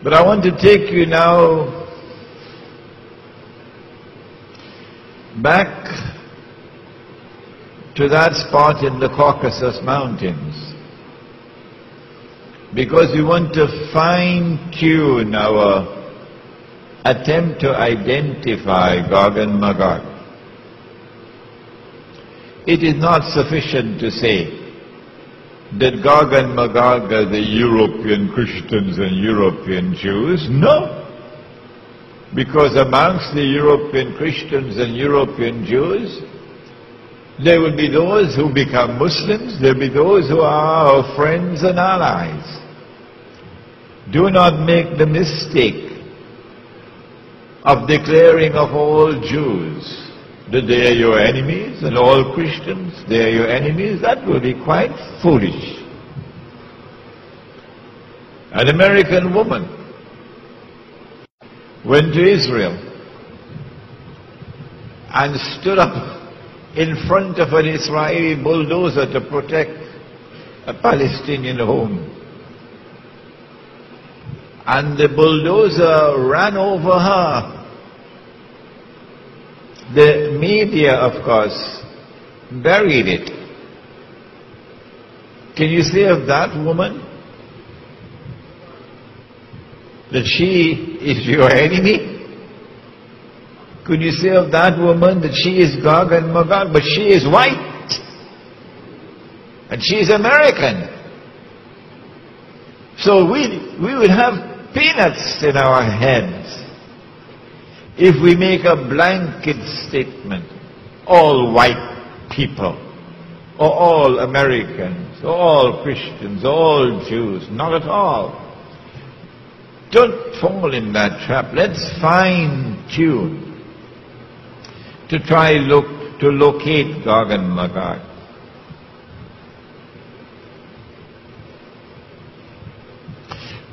But I want to take you now back to that spot in the Caucasus Mountains, because we want to fine-tune our attempt to identify Gog and Magog. It is not sufficient to say that Gog and Magog are the European Christians and European Jews. No. Because amongst the European Christians and European Jews, there will be those who become Muslims, there will be those who are our friends and allies. Do not make the mistake of declaring of all Jews that they are your enemies, and all Christians, they are your enemies. That will be quite foolish. An American woman went to Israel and stood up in front of an Israeli bulldozer to protect a Palestinian home. And the bulldozer ran over her. The media, of course, buried it. Can you say of that woman that she is your enemy? Could you say of that woman that she is Gog and Magog? But she is white. And she is American. So we would have peanuts in our heads if we make a blanket statement, all white people, or all Americans, or all Christians, or all Jews. Not at all. Don't fall in that trap. Let's fine-tune to try to locate Gog and Magog.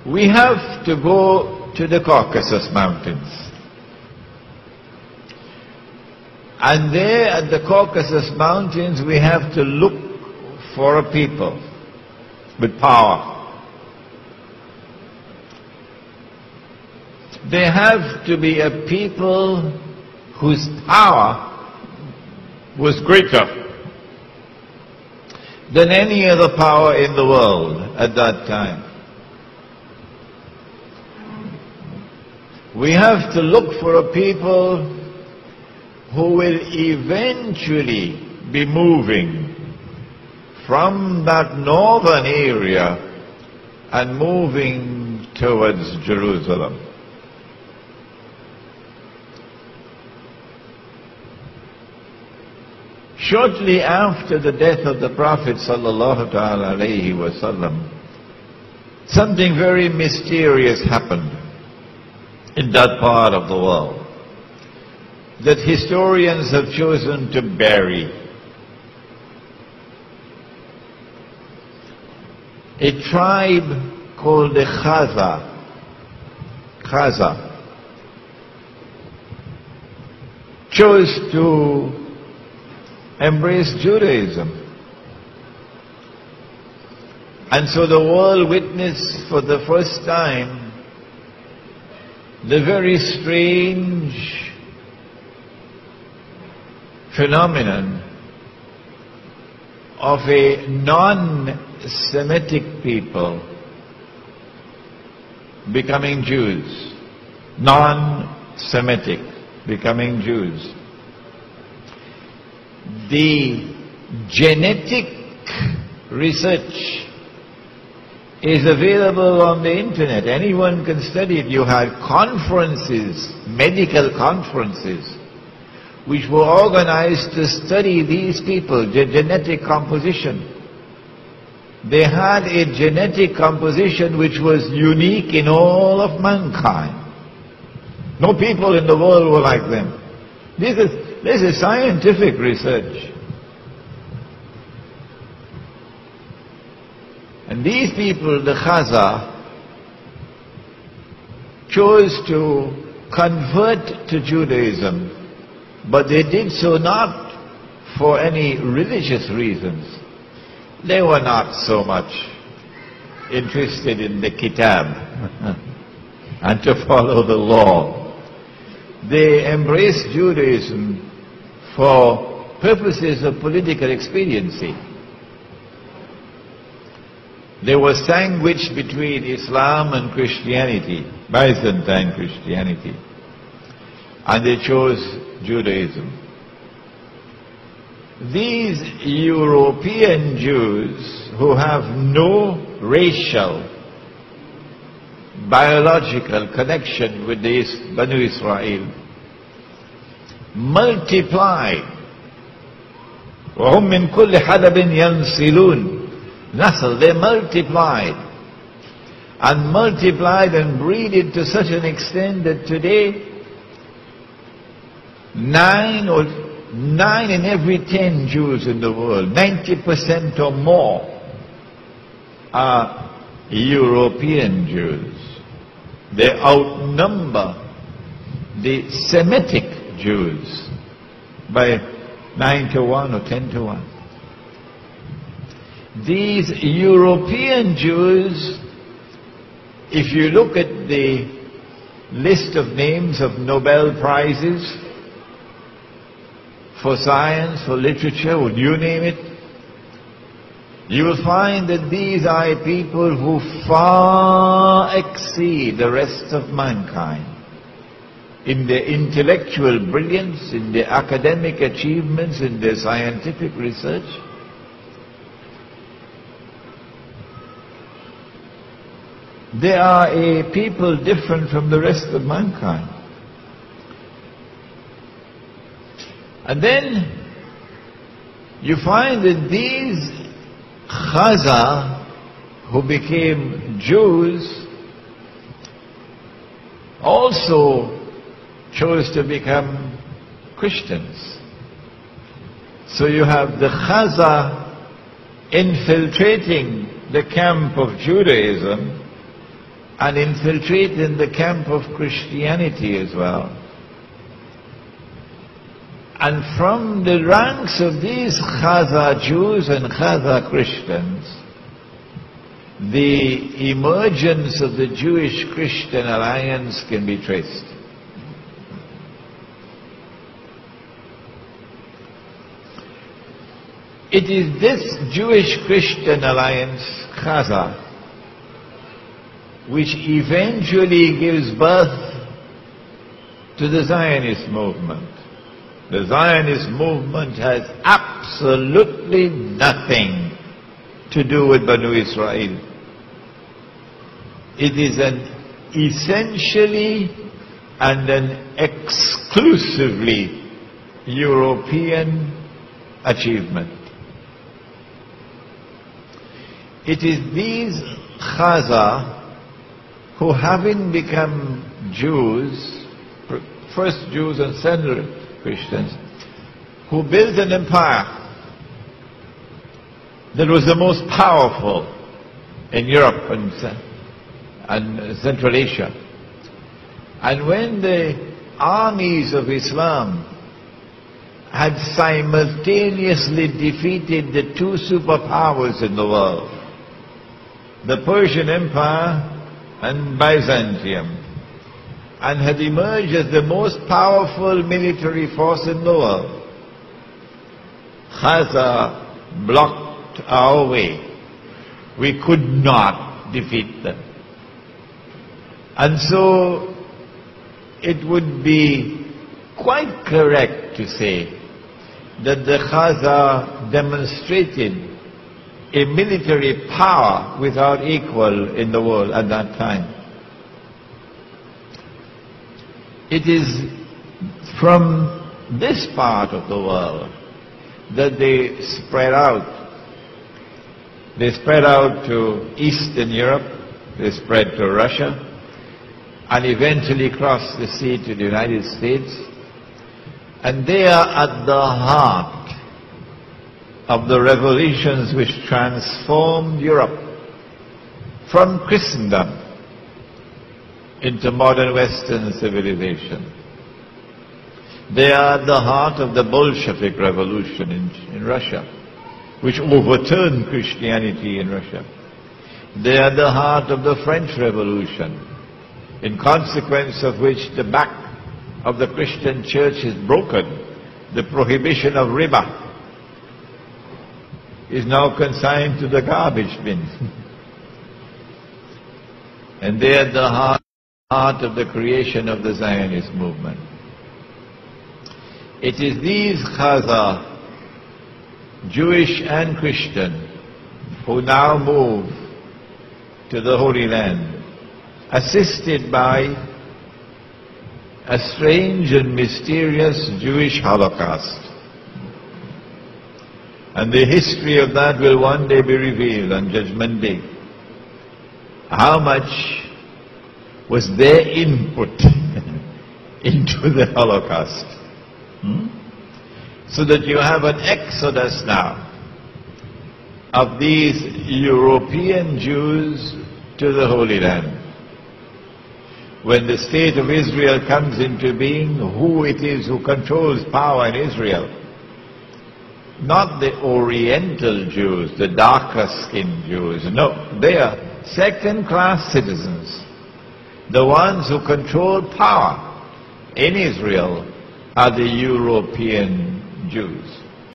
We have to go to the Caucasus Mountains. And there at the Caucasus Mountains we have to look for a people with power. There have to be a people whose power was greater than any other power in the world at that time. We have to look for a people who will eventually be moving from that northern area and moving towards Jerusalem. Shortly after the death of the Prophet sallallahu alaihi wasallam, something very mysterious happened in that part of the world that historians have chosen to bury. A tribe called the Khazar chose to embrace Judaism. And so the world witnessed for the first time the very strange phenomenon of a non-Semitic people becoming Jews. Non-Semitic becoming Jews. The genetic research is available on the internet. Anyone can study it. You had conferences, medical conferences, which were organized to study these people, their genetic composition. They had a genetic composition which was unique in all of mankind. No people in the world were like them. This is scientific research. And these people, the Khazar, chose to convert to Judaism, but they did so not for any religious reasons. They were not so much interested in the Kitab. and to follow the law. They embraced Judaism for purposes of political expediency. They were sandwiched between Islam and Christianity, Byzantine Christianity, and they chose Judaism. These European Jews who have no racial, biological connection with the Banu Israel multiplied. وَهُمْ مِنْ كُلِّ حَدَبٍ يَنْسِلُونَ. They multiplied and breeded to such an extent that today 9 in every 10 Jews in the world, 90% or more, are European Jews. They outnumber the Semitic Jews by 9 to 1 or 10 to 1. These European Jews, if you look at the list of names of Nobel Prizes for science, for literature, would you name it, you will find that these are people who far exceed the rest of mankind in their intellectual brilliance, in their academic achievements, in their scientific research. They are a people different from the rest of mankind. And then you find that these Khazar who became Jews also chose to become Christians. So you have the Khazar infiltrating the camp of Judaism and infiltrating the camp of Christianity as well. And from the ranks of these Khazar Jews and Khazar Christians, the emergence of the Jewish-Christian alliance can be traced. It is this Jewish-Christian alliance, Khazar, which eventually gives birth to the Zionist movement. The Zionist movement has absolutely nothing to do with Banu Israel. It is an essentially and an exclusively European achievement. It is these Khazar who, having become Jews, first Jews and second Christians, who built an empire that was the most powerful in Europe and Central Asia. And when the armies of Islam had simultaneously defeated the two superpowers in the world, the Persian Empire and Byzantium, and had emerged as the most powerful military force in the world, Khazar blocked our way. We could not defeat them. And so it would be quite correct to say that the Khazar demonstrated a military power without equal in the world at that time. It is from this part of the world that they spread out. They spread out to Eastern Europe, they spread to Russia, and eventually crossed the sea to the United States. And they are at the heart of the revolutions which transformed Europe from Christendom into modern Western civilization. They are at the heart of the Bolshevik revolution in Russia, which overturned Christianity in Russia. They are at the heart of the French Revolution, in consequence of which the back of the Christian church is broken. The prohibition of riba is now consigned to the garbage bin. And they are the heart of the creation of the Zionist movement. It is these Khazar, Jewish and Christian, who now move to the Holy Land, assisted by a strange and mysterious Jewish Holocaust. And the history of that will one day be revealed on Judgment Day. How much was their input into the Holocaust? So that you have an exodus now of these European Jews to the Holy Land. When the state of Israel comes into being, who it is who controls power in Israel? Not the Oriental Jews, the darker-skinned Jews. No, they are second-class citizens. The ones who control power in Israel are the European Jews.